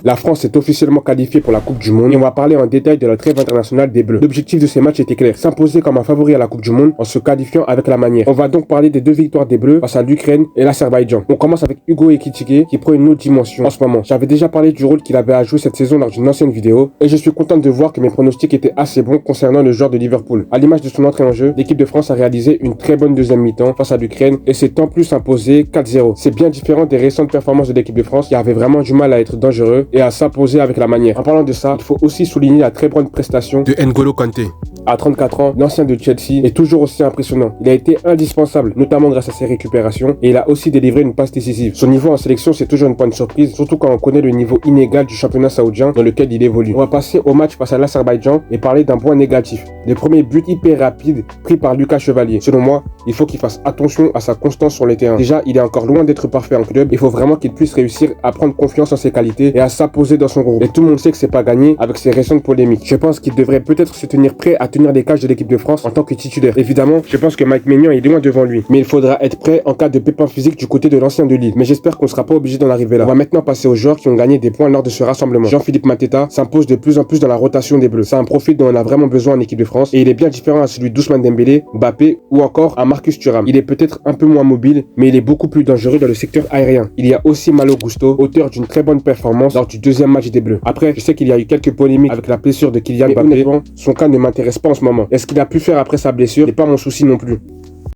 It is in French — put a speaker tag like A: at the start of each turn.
A: La France est officiellement qualifiée pour la Coupe du Monde et on va parler en détail de la trêve internationale des Bleus. L'objectif de ces matchs était clair, s'imposer comme un favori à la Coupe du Monde en se qualifiant avec la manière. On va donc parler des deux victoires des Bleus face à l'Ukraine et l'Azerbaïdjan. On commence avec Hugo Ekitike qui prend une autre dimension en ce moment. J'avais déjà parlé du rôle qu'il avait à jouer cette saison lors d'une ancienne vidéo et je suis content de voir que mes pronostics étaient assez bons concernant le joueur de Liverpool. À l'image de son entrée en jeu, l'équipe de France a réalisé une très bonne deuxième mi-temps face à l'Ukraine et s'est en plus imposé 4-0. C'est bien différent des récentes performances de l'équipe de France qui avait vraiment du mal à être dangereux et à s'imposer avec la manière. En parlant de ça, il faut aussi souligner la très bonne prestation de N'Golo Kanté. À 34 ans, l'ancien de Chelsea est toujours aussi impressionnant. Il a été indispensable, notamment grâce à ses récupérations, et il a aussi délivré une passe décisive. Son niveau en sélection, c'est toujours une bonne surprise, surtout quand on connaît le niveau inégal du championnat saoudien dans lequel il évolue. On va passer au match face à l'Azerbaïdjan et parler d'un point négatif. Le premier but hyper rapide pris par Lucas Chevalier. Selon moi, il faut qu'il fasse attention à sa constance sur le terrain. Déjà, il est encore loin d'être parfait en club. Il faut vraiment qu'il puisse réussir à prendre confiance en ses qualités et à s'imposer dans son groupe. Et tout le monde sait que c'est pas gagné avec ses récentes polémiques. Je pense qu'il devrait peut-être se tenir prêt à tenir les cages de l'équipe de France en tant que titulaire. Évidemment, je pense que Mike Maignan est loin devant lui. Mais il faudra être prêt en cas de pépin physique du côté de l'ancien de Lille. Mais j'espère qu'on ne sera pas obligé d'en arriver là. On va maintenant passer aux joueurs qui ont gagné des points lors de ce rassemblement. Jean-Philippe Mateta s'impose de plus en plus dans la rotation des Bleus. C'est un profil dont on a vraiment besoin en équipe de France et il est bien différent à celui d'Ousmane Dembélé, Mbappé ou encore à Marcus Thuram. Il est peut-être un peu moins mobile, mais il est beaucoup plus dangereux dans le secteur aérien. Il y a aussi Malo Gusto, auteur d'une très bonne performance lors du deuxième match des Bleus. Après, je sais qu'il y a eu quelques polémiques avec la blessure de Kylian Mbappé. Son cas ne m'intéresse pas en ce moment. Est-ce qu'il a pu faire après sa blessure? C'est pas mon souci non plus.